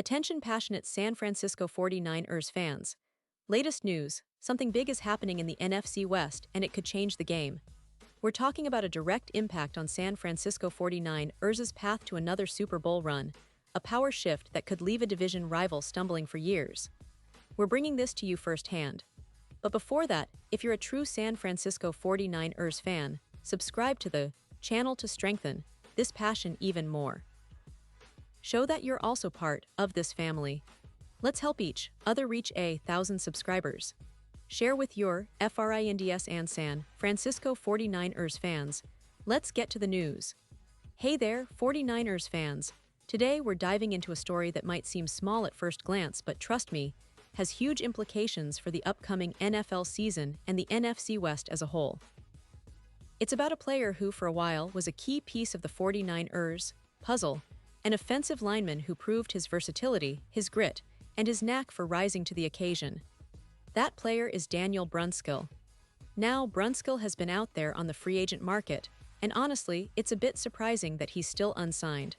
Attention passionate San Francisco 49ers fans. Latest news, something big is happening in the NFC West and it could change the game. We're talking about a direct impact on San Francisco 49ers' path to another Super Bowl run, a power shift that could leave a division rival stumbling for years. We're bringing this to you firsthand. But before that, if you're a true San Francisco 49ers fan, subscribe to the channel to strengthen this passion even more. Show that you're also part of this family. Let's help each other reach 1,000 subscribers. Share with your friends and San Francisco 49ers fans. Let's get to the news. Hey there, 49ers fans. Today we're diving into a story that might seem small at first glance, but trust me, has huge implications for the upcoming NFL season and the NFC West as a whole. It's about a player who, for a while, was a key piece of the 49ers puzzle, an offensive lineman who proved his versatility, his grit, and his knack for rising to the occasion. That player is Daniel Brunskill. Now, Brunskill has been out there on the free agent market, and honestly, it's a bit surprising that he's still unsigned.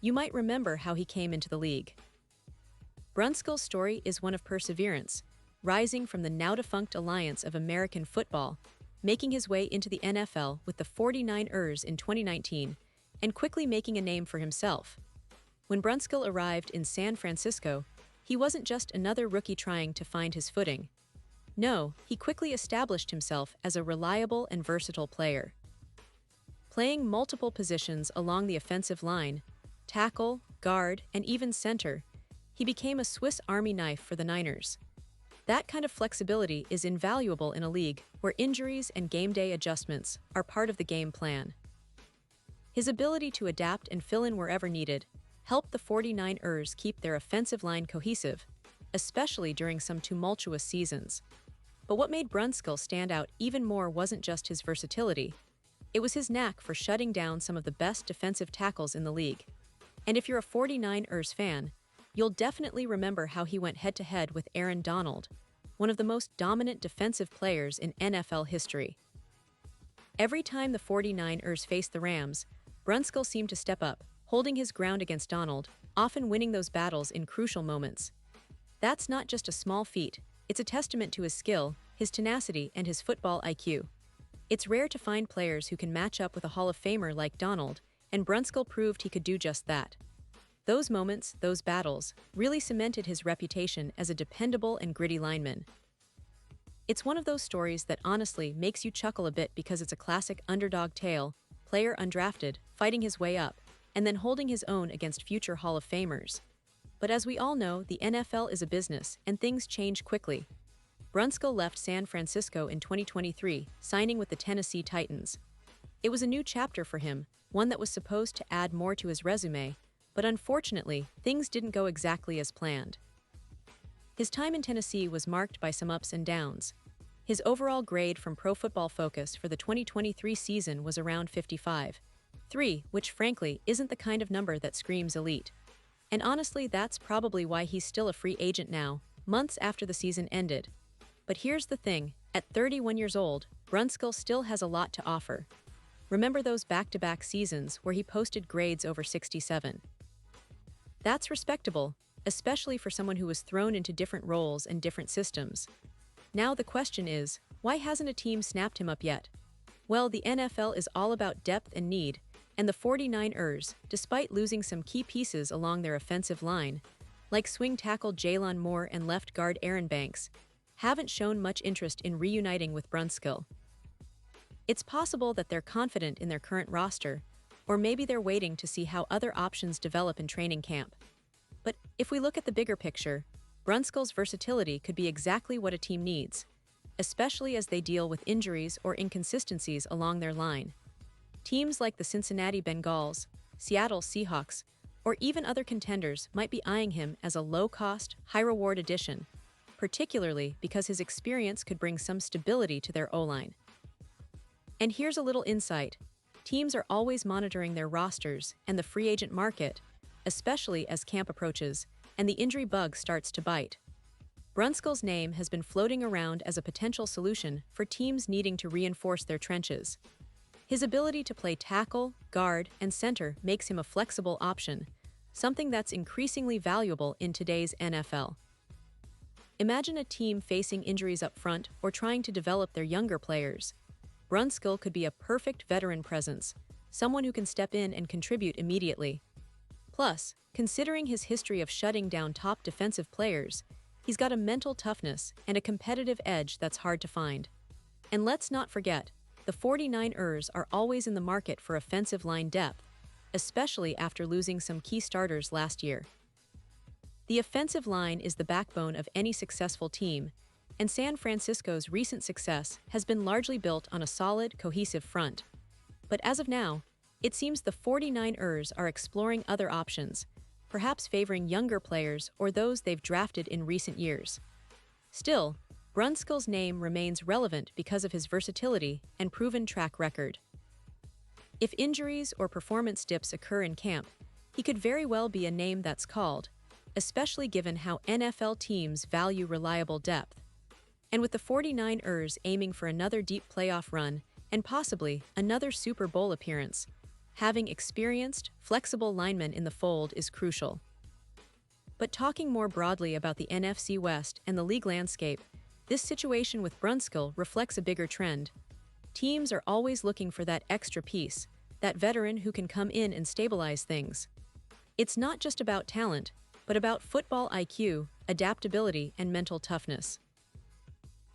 You might remember how he came into the league. Brunskill's story is one of perseverance, rising from the now-defunct Alliance of American Football, making his way into the NFL with the 49ers in 2019, and quickly making a name for himself. When Brunskill arrived in San Francisco, he wasn't just another rookie trying to find his footing. No, he quickly established himself as a reliable and versatile player. Playing multiple positions along the offensive line, tackle, guard, and even center, he became a Swiss Army knife for the Niners. That kind of flexibility is invaluable in a league where injuries and game day adjustments are part of the game plan. His ability to adapt and fill in wherever needed helped the 49ers keep their offensive line cohesive, especially during some tumultuous seasons. But what made Brunskill stand out even more wasn't just his versatility. It was his knack for shutting down some of the best defensive tackles in the league. And if you're a 49ers fan, you'll definitely remember how he went head-to-head with Aaron Donald, one of the most dominant defensive players in NFL history. Every time the 49ers faced the Rams, Brunskill seemed to step up, holding his ground against Donald, often winning those battles in crucial moments. That's not just a small feat, it's a testament to his skill, his tenacity, and his football IQ. It's rare to find players who can match up with a Hall of Famer like Donald, and Brunskill proved he could do just that. Those moments, those battles, really cemented his reputation as a dependable and gritty lineman. It's one of those stories that honestly makes you chuckle a bit because it's a classic underdog tale, player undrafted, fighting his way up, and then holding his own against future Hall of Famers. But as we all know, the NFL is a business, and things change quickly. Brunskill left San Francisco in 2023, signing with the Tennessee Titans. It was a new chapter for him, one that was supposed to add more to his resume, but unfortunately, things didn't go exactly as planned. His time in Tennessee was marked by some ups and downs. His overall grade from Pro Football Focus for the 2023 season was around 55.3, which frankly isn't the kind of number that screams elite. And honestly, that's probably why he's still a free agent now, months after the season ended. But here's the thing, at 31 years old, Brunskill still has a lot to offer. Remember those back-to-back seasons where he posted grades over 67? That's respectable, especially for someone who was thrown into different roles and different systems. Now the question is, why hasn't a team snapped him up yet? Well, the NFL is all about depth and need, and the 49ers, despite losing some key pieces along their offensive line, like swing tackle Jalen Moore and left guard Aaron Banks, haven't shown much interest in reuniting with Brunskill. It's possible that they're confident in their current roster, or maybe they're waiting to see how other options develop in training camp. But if we look at the bigger picture, Brunskill's versatility could be exactly what a team needs, especially as they deal with injuries or inconsistencies along their line. Teams like the Cincinnati Bengals, Seattle Seahawks, or even other contenders might be eyeing him as a low-cost, high-reward addition, particularly because his experience could bring some stability to their O-line. And here's a little insight. Teams are always monitoring their rosters and the free agent market, especially as camp approaches and the injury bug starts to bite. Brunskill's name has been floating around as a potential solution for teams needing to reinforce their trenches. His ability to play tackle, guard, and center makes him a flexible option, something that's increasingly valuable in today's NFL. Imagine a team facing injuries up front or trying to develop their younger players. Brunskill could be a perfect veteran presence, someone who can step in and contribute immediately. Plus, considering his history of shutting down top defensive players, he's got a mental toughness and a competitive edge that's hard to find. And let's not forget, the 49ers are always in the market for offensive line depth, especially after losing some key starters last year. The offensive line is the backbone of any successful team, and San Francisco's recent success has been largely built on a solid, cohesive front. But as of now, it seems the 49ers are exploring other options, perhaps favoring younger players or those they've drafted in recent years. Still, Brunskill's name remains relevant because of his versatility and proven track record. If injuries or performance dips occur in camp, he could very well be a name that's called, especially given how NFL teams value reliable depth. And with the 49ers aiming for another deep playoff run and possibly another Super Bowl appearance, having experienced, flexible linemen in the fold is crucial. But talking more broadly about the NFC West and the league landscape, this situation with Brunskill reflects a bigger trend. Teams are always looking for that extra piece, that veteran who can come in and stabilize things. It's not just about talent, but about football IQ, adaptability, and mental toughness.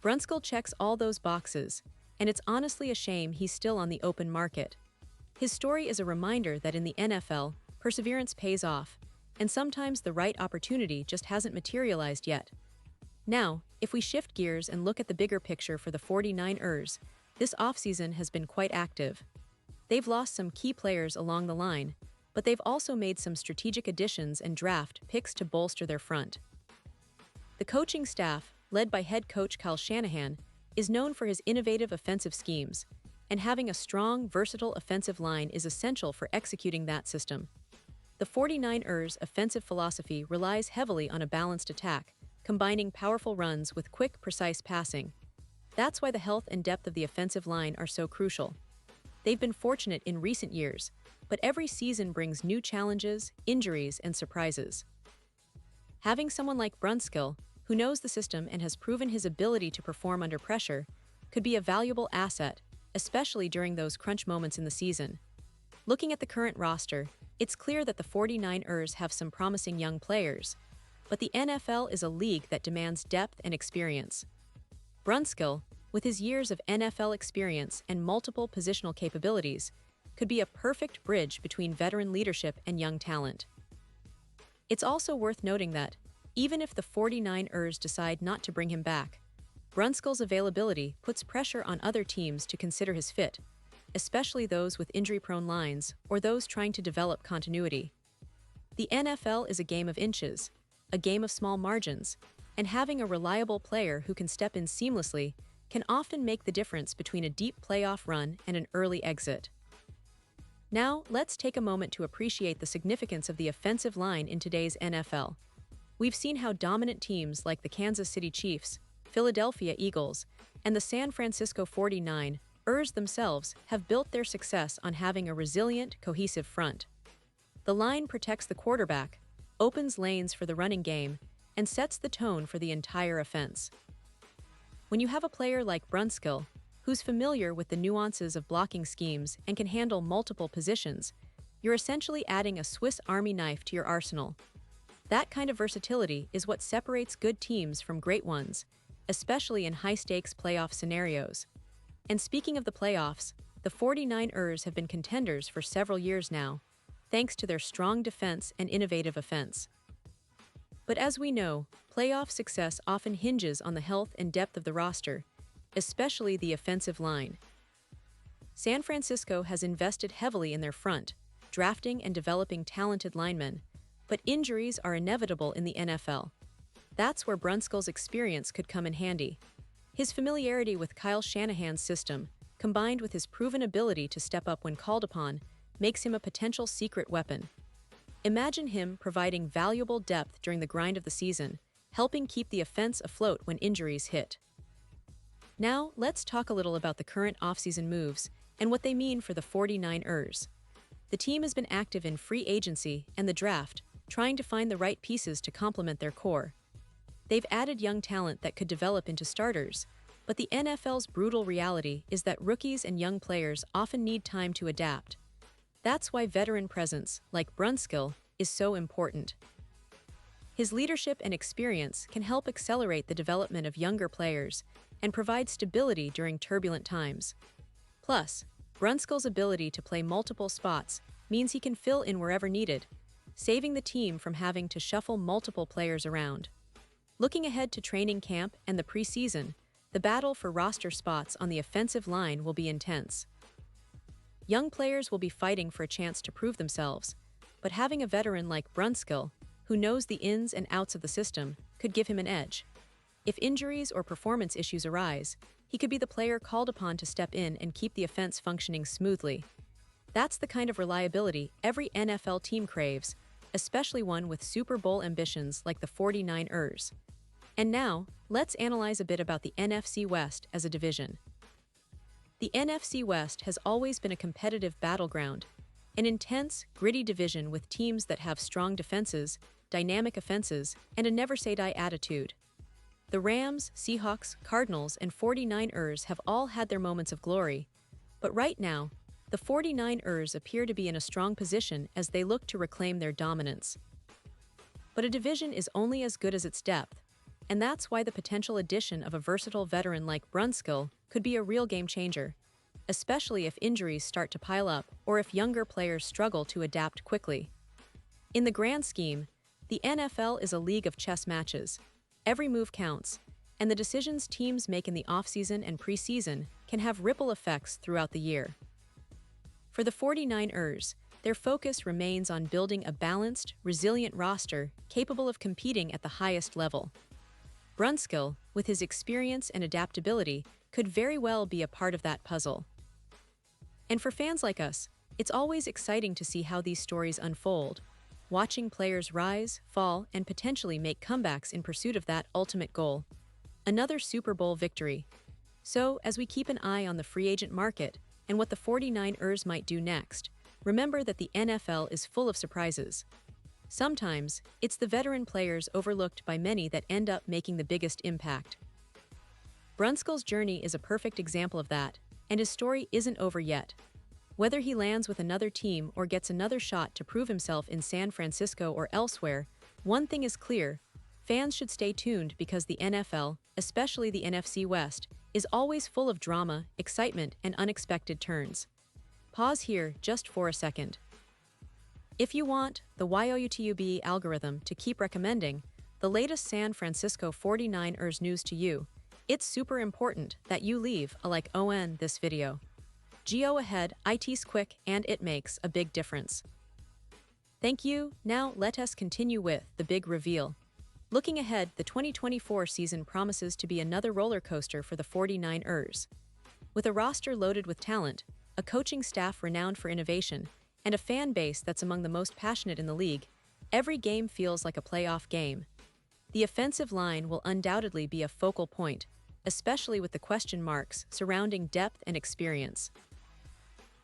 Brunskill checks all those boxes, and it's honestly a shame he's still on the open market. His story is a reminder that in the NFL, perseverance pays off, and sometimes the right opportunity just hasn't materialized yet. Now, if we shift gears and look at the bigger picture for the 49ers, this offseason has been quite active. They've lost some key players along the line, but they've also made some strategic additions and draft picks to bolster their front. The coaching staff, led by head coach Kyle Shanahan, is known for his innovative offensive schemes, and having a strong, versatile offensive line is essential for executing that system. The 49ers' offensive philosophy relies heavily on a balanced attack, combining powerful runs with quick, precise passing. That's why the health and depth of the offensive line are so crucial. They've been fortunate in recent years, but every season brings new challenges, injuries, and surprises. Having someone like Brunskill, who knows the system and has proven his ability to perform under pressure, could be a valuable asset, especially during those crunch moments in the season. Looking at the current roster, it's clear that the 49ers have some promising young players, but the NFL is a league that demands depth and experience. Brunskill, with his years of NFL experience and multiple positional capabilities, could be a perfect bridge between veteran leadership and young talent. It's also worth noting that, even if the 49ers decide not to bring him back, Brunskill's availability puts pressure on other teams to consider his fit, especially those with injury-prone lines or those trying to develop continuity. The NFL is a game of inches, a game of small margins, and having a reliable player who can step in seamlessly can often make the difference between a deep playoff run and an early exit. Now, let's take a moment to appreciate the significance of the offensive line in today's NFL. We've seen how dominant teams like the Kansas City Chiefs, Philadelphia Eagles, and the San Francisco 49ers themselves have built their success on having a resilient, cohesive front. The line protects the quarterback, opens lanes for the running game, and sets the tone for the entire offense. When you have a player like Brunskill, who's familiar with the nuances of blocking schemes and can handle multiple positions, you're essentially adding a Swiss Army knife to your arsenal. That kind of versatility is what separates good teams from great ones, especially in high-stakes playoff scenarios. And speaking of the playoffs, the 49ers have been contenders for several years now, thanks to their strong defense and innovative offense. But as we know, playoff success often hinges on the health and depth of the roster, especially the offensive line. San Francisco has invested heavily in their front, drafting and developing talented linemen, but injuries are inevitable in the NFL. That's where Brunskill's experience could come in handy. His familiarity with Kyle Shanahan's system, combined with his proven ability to step up when called upon, makes him a potential secret weapon. Imagine him providing valuable depth during the grind of the season, helping keep the offense afloat when injuries hit. Now, let's talk a little about the current offseason moves and what they mean for the 49ers. the team has been active in free agency and the draft, trying to find the right pieces to complement their core. They've added young talent that could develop into starters, but the NFL's brutal reality is that rookies and young players often need time to adapt. That's why veteran presence, like Brunskill, is so important. His leadership and experience can help accelerate the development of younger players and provide stability during turbulent times. Plus, Brunskill's ability to play multiple spots means he can fill in wherever needed, saving the team from having to shuffle multiple players around. Looking ahead to training camp and the preseason, the battle for roster spots on the offensive line will be intense. Young players will be fighting for a chance to prove themselves, but having a veteran like Brunskill, who knows the ins and outs of the system, could give him an edge. If injuries or performance issues arise, he could be the player called upon to step in and keep the offense functioning smoothly. That's the kind of reliability every NFL team craves, especially one with Super Bowl ambitions like the 49ers. And now, let's analyze a bit about the NFC West as a division. The NFC West has always been a competitive battleground, an intense, gritty division with teams that have strong defenses, dynamic offenses, and a never-say-die attitude. The Rams, Seahawks, Cardinals, and 49ers have all had their moments of glory, but right now, the 49ers appear to be in a strong position as they look to reclaim their dominance. But a division is only as good as its depth, and that's why the potential addition of a versatile veteran like Brunskill could be a real game changer, especially if injuries start to pile up or if younger players struggle to adapt quickly. In the grand scheme, the NFL is a league of chess matches. Every move counts, and the decisions teams make in the offseason and preseason can have ripple effects throughout the year. For the 49ers, their focus remains on building a balanced, resilient roster capable of competing at the highest level. Brunskill, with his experience and adaptability, could very well be a part of that puzzle. And for fans like us, it's always exciting to see how these stories unfold, watching players rise, fall, and potentially make comebacks in pursuit of that ultimate goal, another Super Bowl victory. So, as we keep an eye on the free agent market and what the 49ers might do next, remember that the NFL is full of surprises. Sometimes, it's the veteran players overlooked by many that end up making the biggest impact. Brunskill's journey is a perfect example of that, and his story isn't over yet. Whether he lands with another team or gets another shot to prove himself in San Francisco or elsewhere, one thing is clear: fans should stay tuned because the NFL, especially the NFC West, is always full of drama, excitement, and unexpected turns. Pause here just for a second. If you want the YouTube algorithm to keep recommending the latest San Francisco 49ers news to you, it's super important that you leave a like on this video. Go ahead, it's quick and it makes a big difference. Thank you. Now let us continue with the big reveal. Looking ahead, the 2024 season promises to be another roller coaster for the 49ers. With a roster loaded with talent, a coaching staff renowned for innovation, and a fan base that's among the most passionate in the league, every game feels like a playoff game. The offensive line will undoubtedly be a focal point, especially with the question marks surrounding depth and experience.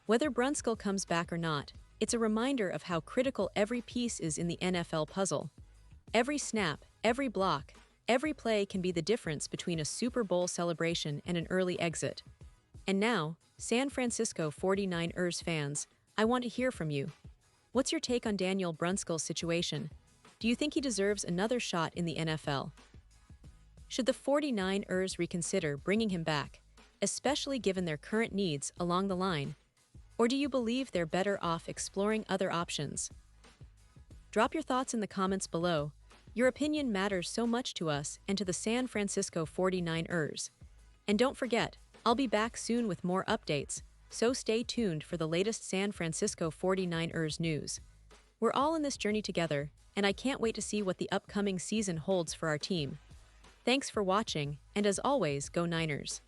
Whether Brunskill comes back or not, it's a reminder of how critical every piece is in the NFL puzzle. Every snap, every block, every play can be the difference between a Super Bowl celebration and an early exit. And now, San Francisco 49ers fans, I want to hear from you. What's your take on Daniel Brunskill's situation? Do you think he deserves another shot in the NFL? Should the 49ers reconsider bringing him back, especially given their current needs along the line? Or do you believe they're better off exploring other options? Drop your thoughts in the comments below. Your opinion matters so much to us and to the San Francisco 49ers. And don't forget, I'll be back soon with more updates, so stay tuned for the latest San Francisco 49ers news. We're all in this journey together, and I can't wait to see what the upcoming season holds for our team. Thanks for watching, and as always, go Niners!